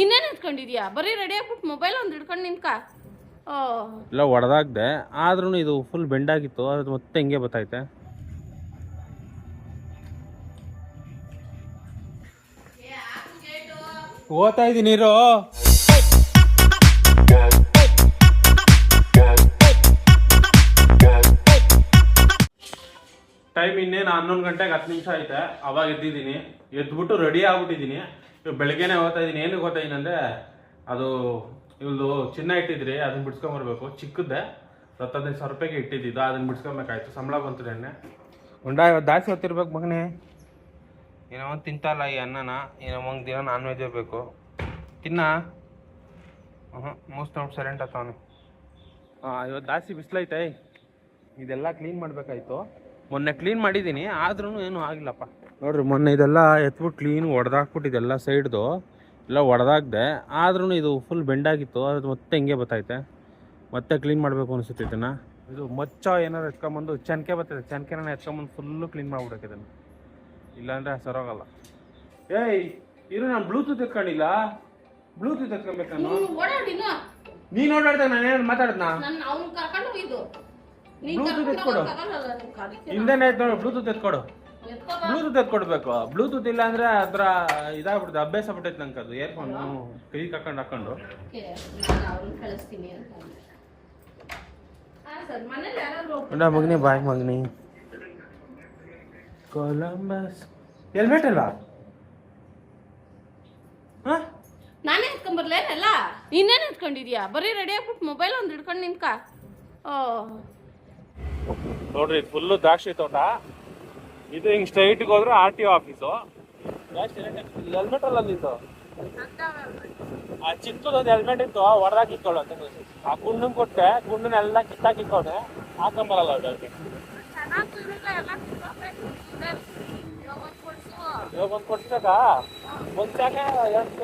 ಇನ್ನೇನು ಇಟ್ಕೊಂಡಿದ್ಯಾ? ಬರೀ ರೆಡಿ ಆಗ್ಬಿಟ್ಟು ಮೊಬೈಲ್ ಒಂದು ಹಿಡ್ಕೊಂಡು ನಿಂತ್ಕ. ಇಲ್ಲ ಹೊಡೆದಾಗ್ದೆ, ಆದ್ರೂ ಇದು ಫುಲ್ ಬೆಂಡಾಗಿತ್ತು, ಅದು ಮತ್ತೆ ಹಿಂಗೆ ಬತ್ತೈತೆ. ಓದ್ತಾ ಇದ್ದೀನಿ ನೀರು. ಟೈಮ್ ಇನ್ನೇನು 11 ಗಂಟೆಗೆ 10 ನಿಮಿಷ ಐತೆ. ಅವಾಗ ಎದ್ದಿದ್ದೀನಿ, ಎದ್ಬಿಟ್ಟು ರೆಡಿ ಆಗ್ಬಿಟ್ಟಿದ್ದೀನಿ. ಬೆಳಗ್ಗೆನೆ ಓದ್ತಾ ಇದ್ದೀನಿ. ಏನಕ್ಕೆ ಓದ್ತಾ ಇದ್ದೀನಿ ಅಂದರೆ, ಅದು ಇವ್ದು ಚಿನ್ನ ಇಟ್ಟಿದ್ರಿ, ಅದನ್ನ ಬಿಡ್ಸ್ಕೊಂಬರ್ಬೇಕು. ಚಿಕ್ಕದ್ದೆ 15,000 ರೂಪಾಯಿಗೆ ಇಟ್ಟಿದ್ದು, ಅದನ್ನ ಬಿಡ್ಸ್ಕೊಬೇಕಾಯ್ತು. ಸಂಬಳ ಬಂತು ನೆನ್ನೆ. ಉಂಡ ಇವತ್ತು ದಾಸಿ ಹೊತ್ತಿರ್ಬೇಕು ಮಗನೇ. ಏನೋ ಒಂದು ತಿಂತಲ್ಲ ಈ ಅನ್ನನ, ಏನೋ ಒಂದು ದಿನ ನಾನ್ ವೆಜ್ ಬೇಕು ತಿನ್ನ. ಮೋಸ್ಟ್ ನೋಡಿ ಸೈಲೆಂಟ್ ಆತವನು. ಇವತ್ತು ದಾಸಿ ಬಿಸಿಲೈತೆ, ಇದೆಲ್ಲ ಕ್ಲೀನ್ ಮಾಡಬೇಕಾಯ್ತು. ಮೊನ್ನೆ ಕ್ಲೀನ್ ಮಾಡಿದ್ದೀನಿ, ಆದ್ರೂ ಏನೂ ಆಗಿಲ್ಲಪ್ಪ. ನೋಡ್ರಿ, ಮೊನ್ನೆ ಇದೆಲ್ಲ ಎತ್ಬಿಟ್ಟು ಕ್ಲೀನ್ ಹೊಡೆದಾಕ್ಬಿಟ್ಟಿದ್ದೆಲ್ಲ ಸೈಡ್ದು ಎಲ್ಲ ಹೊಡೆದಾಗ್ದೆ, ಆದ್ರೂ ಇದು ಫುಲ್ ಬೆಂಡಾಗಿತ್ತು, ಅದು ಮತ್ತೆ ಹಿಂಗೆ ಬತ್ತೈತೆ. ಮತ್ತೆ ಕ್ಲೀನ್ ಮಾಡಬೇಕು ಅನಿಸುತ್ತೆ ಇದನ್ನು. ಇದು ಮಚ್ಚ ಏನಾದ್ರು ಎತ್ಕೊಂಬಂದು ಚನ್ಕೆ ಬರ್ತೈತೆ, ಚನ್ಕೆನ ಎತ್ಕೊಂಬಂದು ಫುಲ್ಲು ಕ್ಲೀನ್ ಮಾಡ್ಬಿಡಕ್ಕೆ ಇದನ್ನು, ಇಲ್ಲಾಂದರೆ ಸರೋಗಲ್ಲ. ಏಯ್ ಇರು, ನಾನು ಬ್ಲೂಟೂತ್ ಎತ್ಕೊಂಡಿಲ್ಲ. ಬ್ಲೂಟೂತ್ ಎತ್ಕೊಬೇಕು ನಾನು. ನೀನು ಓಡಾಡ್ದಾಗ ನಾನು ಏನಾದ್ರು ಮಾತಾಡ್ದಾ? ಬ್ಲೂಟೂತ್ ಎತ್ಕೊಡು. ಹಿಂದೆನೇ ಆಯ್ತು ನೋಡಿ, ಬ್ಲೂಟೂತ್ ಎತ್ಕೊಡು. ಬ್ಲೂಟೂತ್ ಎತ್ಕೊಡ್ಬೇಕು. ಬ್ಲೂಟೂತ್ ಇಲ್ಲ ಅಂದ್ರೆ ಅದ್ರ ಇದಾಗ್ಬಿಡುತ್ತೆ, ಅಭ್ಯಾಸ ಬಿಟ್ಟೈತೆ ನಂಗೆ ಅದು. ಇಯರ್ಫೋನ್ ಕೈ ಹಾಕೊಂಡು ಮಗನಿ ಬಾಯ್ ಮಗನಿ. ಕೊಲಂಬಸ್ ಹೆಲ್ಮೆಟ್ ಅಲ್ವಾ? ನಾನೇ ಎತ್ಕೊಂಬರ್ಲೇನಲ್ಲ. ಇನ್ನೇನು ಎತ್ಕೊಂಡಿದ್ಯಾ? ಬರೀ ರೆಡಿ ಆಗ್ಬಿಟ್ಟು ಮೊಬೈಲ್ ಒಂದು ಹಿಡ್ಕೊಂಡು ನಿಂತ್ಕ. ನೋಡ್ರಿ, ಫುಲ್ಲು ದ್ರಾಕ್ಷಿ ತೋಟ ಇದು. ಹಿಂಗ್ ಸ್ಟ್ರೈಟ್ಗೆ ಹೋದ್ರೆ RTO ಆಫೀಸು. ಹೆಲ್ಮೆಟ್ ಅಲ್ಲ ನಿಂದು, ಆ ಚಿಕ್ಕದೊಂದು ಹೆಲ್ಮೆಟ್ ಇತ್ತು, ಹೊಡೆದಾಕಿ ಇಕ್ಕೊಳ್ಳು ಅಂತ. ಆ ಗುಂಡನ್ ಕೊಟ್ಟೆ, ಗುಂಡನ್ನೆಲ್ಲ ಕಿತ್ತಾಕಿಕ್ಕೊಂಡೆ, ಹಾಕೊಂಬರಲ್ಲ ಅವ್ರಿಗೆ. ಇವಾಗ ಒಂದು ಕೊಡ್ಬೇಕಾ? ಒಂದು ಸಾಕ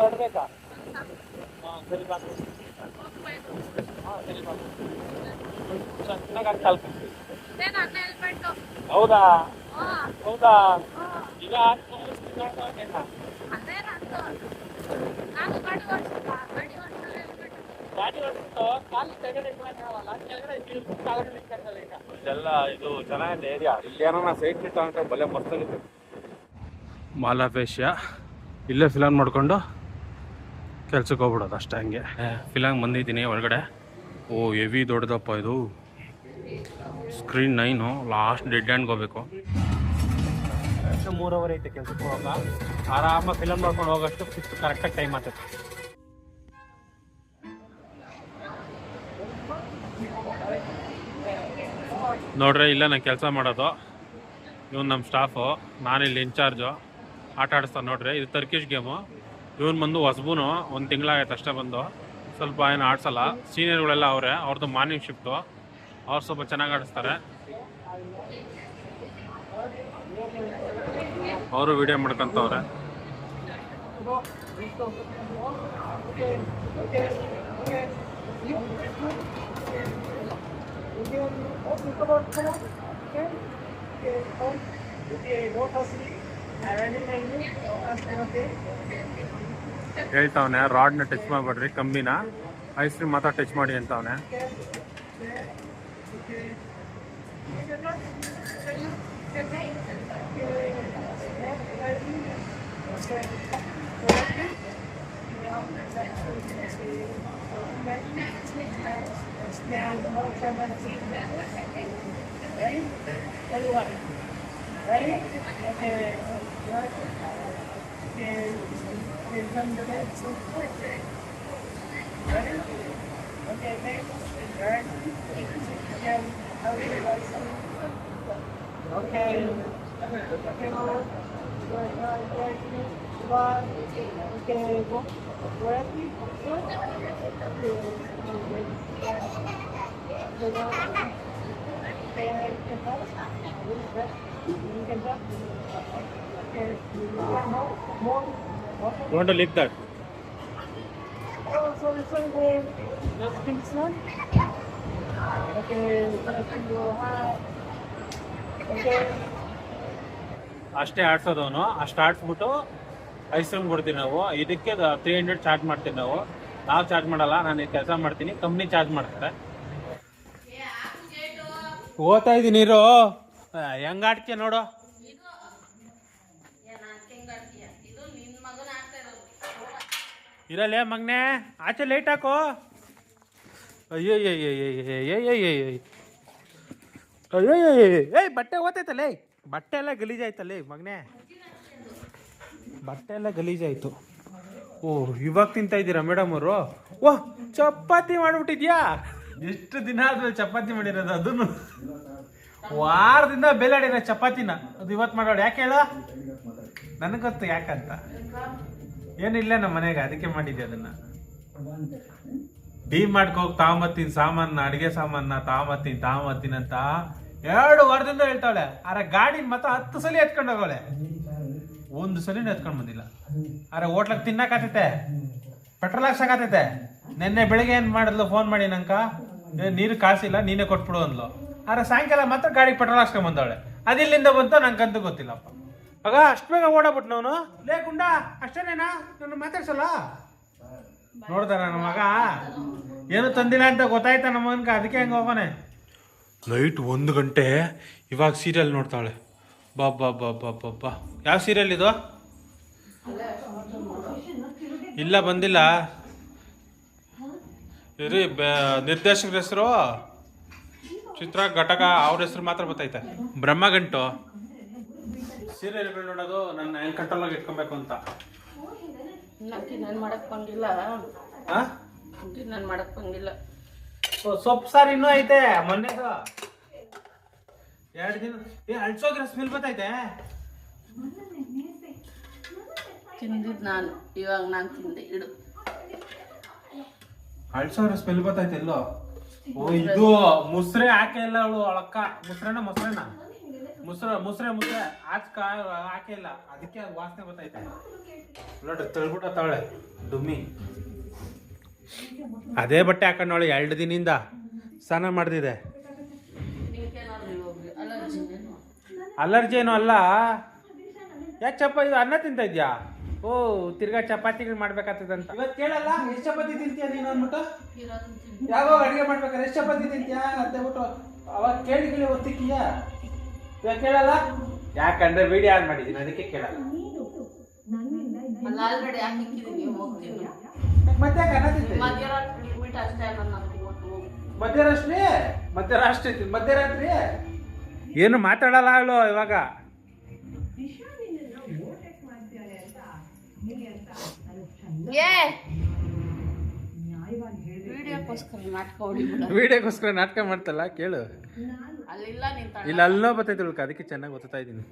ಎರಡು ಬೇಕಾ? ಸರಿ ಬಾ. ಸರಿ ಬಾ, ಚೆನ್ನಾಗಿ ಕಲ್ಪಿಸಿ. ಹೌದಾ ಹೌದಾ? ಈಗ ಇದೆಲ್ಲ ಇದು ಚೆನ್ನಾಗಿದೆ ಏರಿಯಾ. ಇಲ್ಲಿ ಏನೋ ಸೈಟ್ ಇಟ್ಟು ಅಂತ ಬಲೆ ಮಸ್ತಾಗಿದೆ. ಮಾಲಾಪೇಶಿಯ ಇಲ್ಲೇ ಫಿಲಮ್ ಮಾಡ್ಕೊಂಡು ಕೆಲ್ಸಕ್ಕೆ ಹೋಗ್ಬಿಡೋದು ಅಷ್ಟೇ. ಹಂಗೆ ಫಿಲಮ್ ಬಂದಿದ್ದೀನಿ ಒಳಗಡೆ. ಓ ಹೆವಿ ದೊಡ್ಡದಪ್ಪ ಇದು. ಸ್ಕ್ರೀನ್ 9, ಲಾಸ್ಟ್ ಡೆಡ್ ಹ್ಯಾಂಡ್ಗೆ ಹೋಗ್ಬೇಕು. 3 ಅವರ್ ಐತೆ ಕೆಲ್ಸಕ್ಕೆ ಹೋಗಾಗ. ಆರಾಮಾಗಿ ಫಿಲಮ್ ಮಾಡ್ಕೊಂಡು ಹೋಗೋಷ್ಟು ಕರೆಕ್ಟಾಗಿ ಟೈಮ್ ಆಗ್ತೈತೆ. ನೋಡ್ರಿ, ಇಲ್ಲ ನಾನು ಕೆಲಸ ಮಾಡೋದು. ಇವನು ನಮ್ಮ ಸ್ಟಾಫು, ನಾನಿಲ್ಲಿ ಇನ್ಚಾರ್ಜು. ಆಟ ಆಡಿಸ್ತಾನೆ ನೋಡ್ರಿ. ಇದು ಟರ್ಕಿಶ್ ಗೇಮು. ಇವನು ಬಂದು ಹೊಸಬೂನು, 1 ತಿಂಗಳಾಗೈತೆ ಅಷ್ಟೇ ಬಂದು. ಸ್ವಲ್ಪ ಏನು ಆಡಿಸಲ್ಲ. ಸೀನಿಯರ್ಗಳೆಲ್ಲ ಅವರೇ, ಅವ್ರದ್ದು ಮಾರ್ನಿಂಗ್ ಶಿಫ್ಟು. ಅವ್ರು ಸ್ವಲ್ಪ ಚೆನ್ನಾಗಿ ಆಡಿಸ್ತಾರೆ. ಅವರು ವಿಡಿಯೋ ಮಾಡ್ಕೊಂತವ್ರೆ. ಹೇಳ್ತಾವನೆ, ರಾಡ್ನ ಟಚ್ ಮಾಡ್ಬೇಡ್ರಿ, ಕಂಬಿನ. ಐಸ್ ಕ್ರೀಮ್ ಮಾತ್ರ ಟಚ್ ಮಾಡಿ ಅಂತವನೆ. You want to lick that? Oh, sorry, next thing, son. Okay, ಅಷ್ಟೇ ಆಡ್ಸೋದವನು. ಅಷ್ಟು ಆಡ್ಸ್ಬಿಟ್ಟು ಐಸ್ ಕ್ರೀಮ್ ಕೊಡ್ತೀವಿ ನಾವು. ಇದಕ್ಕೆ 300 ಚಾರ್ಜ್ ಮಾಡ್ತೀವಿ ನಾವು ಚಾರ್ಜ್ ಮಾಡಲ್ಲ. ನಾನು ಈ ಕೆಲಸ ಮಾಡ್ತೀನಿ, ಕಂಪ್ನಿ ಚಾರ್ಜ್ ಮಾಡ್ತಾರೆ. ಓದ್ತಾ ಇದ್ದೀನಿ ನೀರು ಹೆಂಗ ಆಡ್ತೀಯ ನೋಡು. ಇರಲ್ಲೇ ಮಗನೆ, ಆಚೆ ಲೈಟ್ ಹಾಕೋ. ಏಯ್ ಬಟ್ಟೆ ಓತೈತಲ್ಲೇ, ಬಟ್ಟೆ ಎಲ್ಲ ಗಲೀಜಾಯ್ತಲ್ಲೇ ಮಗನೆ, ಬಟ್ಟೆ ಎಲ್ಲ ಗಲೀಜಾಯ್ತು. ಓ ಇವಾಗ ತಿಂತಾ ಇದ್ದೀರಾ ಮೇಡಮ್ ಅವರು? ಓಹ್ ಚಪಾತಿ ಮಾಡ್ಬಿಟ್ಟಿದ್ಯಾ? ಎಷ್ಟು ದಿನ ಆದ್ಮೇಲೆ ಚಪಾತಿ ಮಾಡಿರೋದು, ಅದನ್ನು ವಾರದಿಂದ ಬೇಲಾಡಿರೋ ಚಪಾತಿನ ಅದು ಇವತ್ತು ಮಾಡೋಳು. ಯಾಕೆ ಹೇಳ? ನನಗೊತ್ತು ಯಾಕಂತ. ಏನಿಲ್ಲ ನಮ್ಮ ಮನೆಗೆ, ಅದಕ್ಕೆ ಮಾಡಿದ್ದೆ ಅದನ್ನ. ಡಿ ಮಾಡ್ಕೋಗಿ ತಾಂಬತ್ತೀನಿ ಸಾಮಾನ, ಅಡಿಗೆ ಸಾಮಾನ ತಾಂಬತ್ತೀನಿ ಅಂತ 2 ವಾರದಿಂದ ಹೇಳ್ತಾವಳೆ. ಆರ ಗಾಡಿ ಮಾತ್ರ 10 ಸಲ ಎತ್ಕೊಂಡು ಹೋಗೋಳೆ, 1 ಸಲಿನೂ ಎತ್ಕೊಂಡು ಬಂದಿಲ್ಲ. ಆರೆ ಹೋಟ್ಲಕ್ಕೆ ತಿನ್ನಕಾತೈತೆ, ಪೆಟ್ರೋಲ್ ಹಾಕ್ಸಕಾತೈತೆ. ನಿನ್ನೆ ಬೆಳಿಗ್ಗೆ ಏನ್ ಮಾಡಿದ್ಲು, ಫೋನ್ ಮಾಡಿ ನಂಕ ನೀರು ಕಾಸಿಲ್ಲ ನೀನೇ ಕೊಟ್ಬಿಡು ಅಂದ್ಲು. ಆದ್ರೆ ಸಾಯಂಕಾಲ ಮಾತ್ರ ಗಾಡಿಗೆ ಪೆಟ್ರೋಲ್ ಹಾಕ್ಸ್ಕೊಂಡ್ ಬಂದವಳೆ. ಅದಿಲ್ಲಿಂದ ಬಂತು ನಂಗಂತೂ ಗೊತ್ತಿಲ್ಲಪ್ಪ. ಆಗ ಅಷ್ಟು ಬೇಗ ಓಡಾಬಿಟ್ಟು ಅವನು. ಗುಂಡ ಅಷ್ಟೇನೇನಾ, ನನ್ನ ಮಾತಾಡ್ಸಲ್ಲ. ನೋಡ್ದ ನನ್ನ ಮಗ ಏನು ತಂದಿಲ್ಲ ಅಂತ ಗೊತ್ತಾಯ್ತಾ ನಮ್ಮ ಮಗನ್ಕ, ಅದಕ್ಕೆ ಹಂಗೆ ಹೋಗೋನೆ. ನೈಟ್ 1 ಗಂಟೆ ಇವಾಗ ಸೀರಿಯಲ್ ನೋಡ್ತಾವಳೆ. ಬಾ ಬಾ ಬಾ ಬಾ ಬಾ ಬಾ. ಯಾವ ಸೀರಿಯಲ್ ಇದು? ಇಲ್ಲ ಬಂದಿಲ್ಲ ಇರಿ. ನಿರ್ದೇಶಕರ ಹೆಸರು ಚಿತ್ರ ಘಟಕ, ಅವ್ರ ಹೆಸರು ಮಾತ್ರ ಗೊತ್ತೈತೆ. ಬ್ರಹ್ಮಗಂಟು ಸೀರಿಯಲ್ಗಳು ನೋಡೋದು ನನ್ನ ಹೆಂಗ್ ಕಂಟ್ರೋಲಾಗಿ ಇಟ್ಕೊಬೇಕು ಅಂತ. ನಾನು ಮಾಡಕ್ ಬಂದಿಲ್ಲ, ನಾನು ಮಾಡಕ್ ಬಂದಿಲ್ಲ. ಸೊಪ್ಪು ಸಾರು ಇನ್ನೂ ಐತೆ ಮೊನ್ನೆದು. 2 ದಿನ ಅಳ್ಸೋಗಿರೋ ಸ್ಮೆಲ್ ಬತ್ತೈತೆ. ತಿಂದಿದ್ದು ನಾನು, ಇವಾಗ ನಾನು ತಿಂದೆ. ಇಡು, ಅಳ್ಸೋಗಿರೋ ಸ್ಮೆಲ್ ಬತ್ತೈತೆ ಎಲ್ಲೋ. ಓ ಇದು ಮುಸ್ರೆ ಹಾಕೇ ಇಲ್ಲ ಅವಳು, ಅವಳಕ್ಕ. ಮೊಸರೆ ಆಚಕ ಹಾಕೇ ಇಲ್ಲ, ಅದಕ್ಕೆ ಅದು ವಾಸನೆ ಬತ್ತೈತೆ. ನೋಡ್ರಿ ತಳ್ಬಿಟ್ಟವಳೆ ಡುಮ್ಮಿ. ಅದೇ ಬಟ್ಟೆ ಹಾಕೊಂಡವಳೆ 2 ದಿನದಿಂದ ಸ್ನಾನ ಮಾಡ್ತಿದೆ. ಅಲರ್ಜಿ ಏನೂ ಅಲ್ಲ. ಯಾಕೆ ಇದು ಅನ್ನ ತಿಂತ ಇದ್ಯಾ? ಓ ತಿರ್ಗಾ ಚಪಾತಿಗಳು ಮಾಡ್ಬೇಕಾಗ್ತದಂತ. ಇವತ್ತು ಕೇಳಲ್ಲ ಎಷ್ಟು ಚಪಾತಿ ತಿಂತೀಯ ನೀನು ಅಂದ್ಬಿಟ್ಟು. ಯಾವಾಗ ಅಡುಗೆ ಮಾಡ್ಬೇಕಾದ್ರೆ ಎಷ್ಟು ಚಪಾತಿ ತಿಂತೀಯಾ ಅಂತ ಹೇಳ್ಬಿಟ್ಟು ಅವಾಗ ಕೇಳಿ ಒತ್ತಿಕ್ಕಿಯ. ಇವಾಗ ಕೇಳಲ್ಲ, ಯಾಕಂದ್ರೆ ವಿಡಿಯೋ ಆನ್ ಮಾಡಿದ್ದೀನಿ ಅದಕ್ಕೆ ಕೇಳಲ್ಲ. ಆಲ್ರೆಡಿ ಹಾಕಿದ್ದೀನಿ, ಹೋಗ್ತೀನಿ. ಮತ್ತೆ ಅನ್ನ ತಿಂತೀನಿ ಮಧ್ಯರಾತ್ರಿ ಏನು ಮಾತಾಡಲ್ಲ ಅವಳು ಇವಾಗ. ವಿಡಿಯೋಕ್ಕೋಸ್ಕರ ನಾಟಕ ಮಾಡ್ತಲ್ಲ ಕೇಳು. ಇಲ್ಲ ಅಲ್ಲೋ ಬರ್ತೈತೆ ಉಳ್ಕ, ಅದಕ್ಕೆ ಚೆನ್ನಾಗಿ ಓದ್ತಾ ಇದ್ದೀನಿ.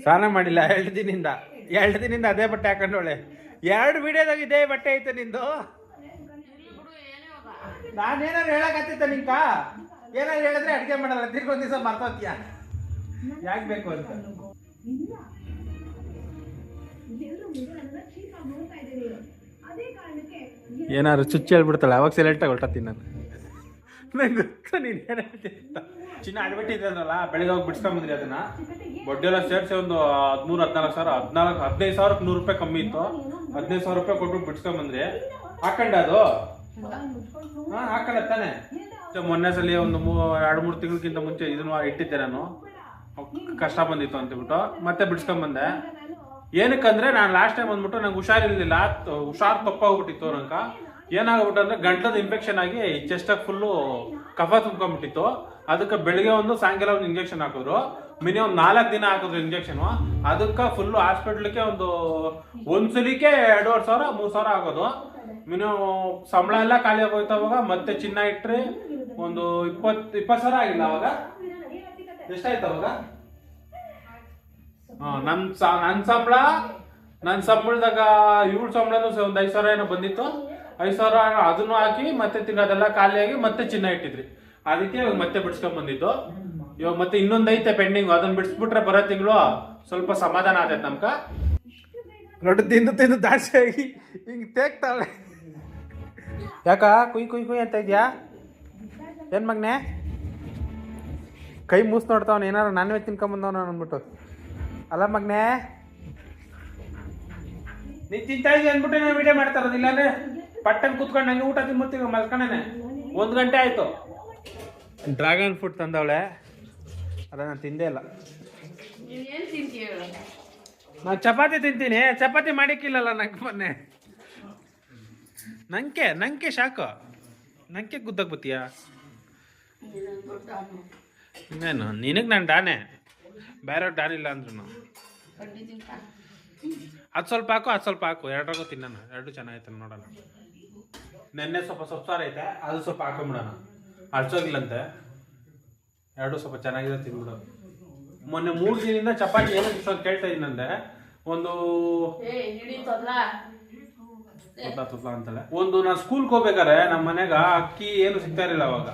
ಸ್ನಾನ ಮಾಡಿಲ್ಲ 2 ದಿನದಿಂದ ಅದೇ ಬಟ್ಟೆ ಹಾಕೊಂಡೋಳೆ. 2 ವಿಡಿಯೋದಾಗ ಇದೇ ಬಟ್ಟೆ ಐತೆ ನಿಂದು. ನಾನೇನಾರು ಹೇಳಕತ್ತಿತ್ತ ನಿಂಕ? ಏನಾದ್ರು ಹೇಳಿದ್ರೆ ಅಡುಗೆ ಮಾಡಲ್ಲ, ತಿರ್ಗೊಂದ್ ದಿವಸ ಮರ್ತೋತ್ಯ. ಯಾಕೆ ಬೇಕು ಅಂತ ಏನಾದ್ರು ಚುಚ್ಚಿ ಹೇಳ್ಬಿಡ್ತಾಳೆ, ಅವಾಗ ಸೈಲೆಂಟಾಗಿ ಹೊರಟತ್ತೀನಿ ನಾನು. ನಂಗೆ ಗೊತ್ತು ನೀನು ಏನು ಹೇಳ್ತೀನಿ ಅಂತ. ಚಿನ್ನ ಅಡ್ಬಿಟ್ಟಿದ್ರಲ್ಲ, ಬೆಳಿಗ್ಗೆ ಹೋಗಿ ಬಿಡ್ಸ್ಕೊಂಬಂದ್ರಿ ಅದನ್ನ. ಬಡ್ಡಿ ಎಲ್ಲ ಸೇರಿಸಿ ಒಂದು 13-14 ಸಾವಿರ, 15 ಸಾವಿರಕ್ಕೆ 100 ರೂಪಾಯಿ ಕಮ್ಮಿ ಇತ್ತು. 15 ಸಾವಿರ ರೂಪಾಯಿ ಕೊಟ್ಬಿಟ್ಟು ಬಿಡ್ಸ್ಕೊಂಬಂದ್ರಿ. ಹಾಕೊಂಡ ಅದು ಹಾಕೊಂಡತ್ತಾನೆ. ಮೊನ್ನೆ ಸಲ ಒಂದು 2-3 ತಿಂಗಳಕ್ಕಿಂತ ಮುಂಚೆ ಇದನ್ನು ಇಟ್ಟಿದ್ದೆ ನಾನು, ಕಷ್ಟ ಬಂದಿತ್ತು ಅಂತಬಿಟ್ಟು ಮತ್ತೆ ಬಿಡ್ಸ್ಕೊಂಬಂದೆ. ಏನಕ್ಕಂದ್ರೆ ನಾನು ಲಾಸ್ಟ್ ಟೈಮ್ ಬಂದ್ಬಿಟ್ಟು ನಂಗೆ ಹುಷಾರಿರ್ಲಿಲ್ಲ, ಹುಷಾರು ತಪ್ಪಾಗ್ಬಿಟ್ಟಿತ್ತು. ನಂಗೆ ಏನಾಗ್ಬಿಟ್ಟು ಅಂದ್ರೆ ಗಂಟಲದ ಇನ್ಫೆಕ್ಷನ್ ಆಗಿ ಚೆಸ್ಟಾಗಿ ಫುಲ್ಲು ಕಫ ತುಂಬ್ಕೊಂಡ್ಬಿಟ್ಟಿತ್ತು. ಅದಕ್ಕೆ ಬೆಳಿಗ್ಗೆ ಒಂದು ಸಾಯಂಕಾಲ ಒಂದು ಇಂಜೆಕ್ಷನ್ ಹಾಕಿದ್ರು. ಮಿನಿಮಮ್ 4 ದಿನ ಹಾಕಿದ್ರು ಇಂಜೆಕ್ಷನ್. ಅದಕ್ಕೆ ಫುಲ್ಲು ಹಾಸ್ಪಿಟ್ಲಿಗೆ ಒಂದ್ಸಲಿಕ್ಕೆ 2,500 ಸಾವಿರ 3 ಸಾವಿರ ಆಗೋದು. ಮಿನಿಮಮ್ ಸಂಬಳ ಎಲ್ಲ ಖಾಲಿ ಆಗೋಯ್ತು. ಅವಾಗ ಮತ್ತೆ ಚಿನ್ನ ಇಟ್ರಿ ಒಂದು 20 ಸಾವಿರ ಆಗಿಲ್ಲ. ಅವಾಗ ಎಷ್ಟಾಯ್ತು ಅವಾಗ? ನನ್ನ ಸಂಬಳದಾಗ ಇವಳು ಸಂಬಳನೂ ಒಂದು 5 ಸಾವಿರ ಏನೋ ಬಂದಿತ್ತು. 5 ಸಾವಿರ ಅದನ್ನು ಹಾಕಿ ಮತ್ತೆ ತಿರ್ಗಿ ಅದೆಲ್ಲ ಖಾಲಿಯಾಗಿ ಮತ್ತೆ ಚಿನ್ನ ಇಟ್ಟಿದ್ರಿ. ಅದಕ್ಕೆ ಮತ್ತೆ ಬಿಡ್ಸ್ಕೊಂಡ್ ಬಂದಿದ್ದು. ಇವಾಗ ಮತ್ತೆ ಇನ್ನೊಂದು ಐತೆ ಪೆಂಡಿಂಗ್, ಅದನ್ನ ಬಿಡಿಸ್ಬಿಟ್ರೆ ಬರೋ ತಿಂಗಳು ಸ್ವಲ್ಪ ಸಮಾಧಾನ ಆಗೈತೆ ನಮ್ಕ. ನೋಡಿ ತಿಂದು ದಾಸಿ ಆಗಿ ಹಿಂಗೆ ತೇಗ್ತಾಳೆ. ಯಾಕ ಕುಯ್ ಅಂತ ಇದ್ಯಾ? ಏನು ಮಗನೇ ಕೈ ಮೂಸ್ ನೋಡ್ತಾವನು ಏನಾರು ನಾನ್ ವೆಜ್ ತಿನ್ಕೊಂಬಂದವನು ಅಂದ್ಬಿಟ್ಟು ಅಲ್ಲ ಮಗನೇ ನೀನು ತಿಂತಾ ಇದೀಯ ಅಂದ್ಬಿಟ್ಟು ನಾನು ವಿಡಿಯೋ ಮಾಡ್ತಾ ಇರೋದು ಇಲ್ಲಾಂದ್ರೆ ಪಟ್ಟನ್ ಕೂತ್ಕೊಂಡು ನಂಗೆ ಊಟ ತಿನ್ಬಿಡ್ತೀವಿ ಮಲ್ಕೊಂಡೇನೆ 1 ಗಂಟೆ ಆಯಿತು ಡ್ರ್ಯಾಗನ್ ಫ್ರೂಟ್ ತಂದವಳೆ ಅದ ನಾನು ತಿಂದೇ ಇಲ್ಲ ಏನು ತಿಂತೀಯ ನಾನು ಚಪಾತಿ ತಿಂತೀನಿ ಚಪಾತಿ ಮಾಡಿಕ್ಕಿಲ್ಲಲ್ಲ ನಂಗೆ ಮೊನ್ನೆ ನಂಗೆ ಶಾಕು ನಂಗೆ ಗುದ್ದಕ್ಕೆ ಬತ್ತೀಯಾ ಇನ್ನೇನು ನಿನಗೆ ನಾನು ಡಾನೆ ಬೇರೆಯವ್ರು ಡಾನ್ ಇಲ್ಲ ಅಂದ್ರೂ ಅದು ಸ್ವಲ್ಪ ಹಾಕು ಎರಡರಾಗೂ ತಿನ್ನೋಣ ಎರಡು ಚೆನ್ನಾಗೈತೆ ನೋಡೋಣ ನೆನ್ನೆ ಸ್ವಲ್ಪ ಸೊಪ್ಸಾರು ಐತೆ ಅದು ಸ್ವಲ್ಪ ಹಾಕೊಂಬಿಡೋಣ ಅರ್ಚೋಗಿಲ್ಲಂತೆ ಎರಡು ಸ್ವಲ್ಪ ಚೆನ್ನಾಗಿದೆ ತಿನ್ಬಿಡು ಮೊನ್ನೆ 3 ದಿನದಿಂದ ಚಪಾತಿ ಏನೋ ಇಷ್ಟೊಂದು ಕೇಳ್ತಾ ಇದ್ದಂತೆ ಒಂದು ಅಂತಲ್ಲ ಒಂದು ನಾನು ಸ್ಕೂಲ್ಗೆ ಹೋಗ್ಬೇಕಾರೆ ನಮ್ಮ ಮನೆಗ ಅಕ್ಕಿ ಏನು ಸಿಗ್ತಾ ಇರಲಿಲ್ಲ ಅವಾಗ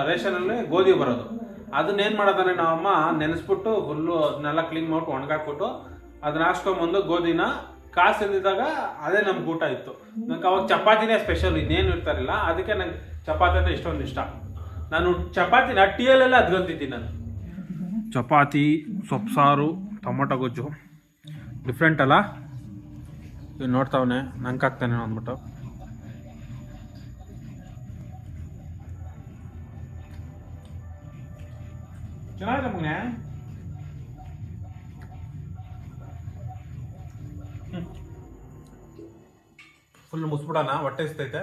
ರೇಷನಲ್ಲಿ ಗೋಧಿ ಬರೋದು ಅದನ್ನೇನು ಮಾಡೋದಾನೆ ನಾವಮ್ಮ ನೆನೆಸ್ಬಿಟ್ಟು ಫುಲ್ಲು ಅದನ್ನೆಲ್ಲ ಕ್ಲೀನ್ ಮಾಡ್ಬಿಟ್ಟು ಒಣಗಾಕ್ಬಿಟ್ಟು ಅದನ್ನ ಹಾಸ್ಕೊಂಬಂದು ಗೋಧಿನ ಕಾಸು ಎಂದಿದ್ದಾಗ ಅದೇ ನಮ್ಗೆ ಊಟ ಇತ್ತು ನಂಗೆ ಅವಾಗ ಚಪಾತಿನೇ ಸ್ಪೆಷಲ್ ಇನ್ನೇನು ಇರ್ತಾರಿಲ್ಲ ಅದಕ್ಕೆ ನಂಗೆ ಚಪಾತಿನೇ ಇಷ್ಟೊಂದು ಇಷ್ಟ ನಾನು ಚಪಾತಿನ ಟೀಯಲ್ಲೆಲ್ಲ ಅದ್ಕೊಂತಿದ್ದೀನಿ ನಾನು ಚಪಾತಿ ಸೊಪ್ಸಾರು ಟೊಮೊಟೊ ಗೊಜ್ಜು ಡಿಫ್ರೆಂಟ್ ಅಲ್ಲ ಇವ್ ನೋಡ್ತಾವನೆ ನಂಗೆ ಹಾಕ್ತಾನೆ ಅಂದ್ಬಿಟ್ಟು ಚೆನ್ನಾಗಿದೆ ಮಗನೇ ಫುಲ್ ಮುಸ್ಬಿಡೋಣ ಹೊಟ್ಟೆ ಇಸ್ತೈತೆ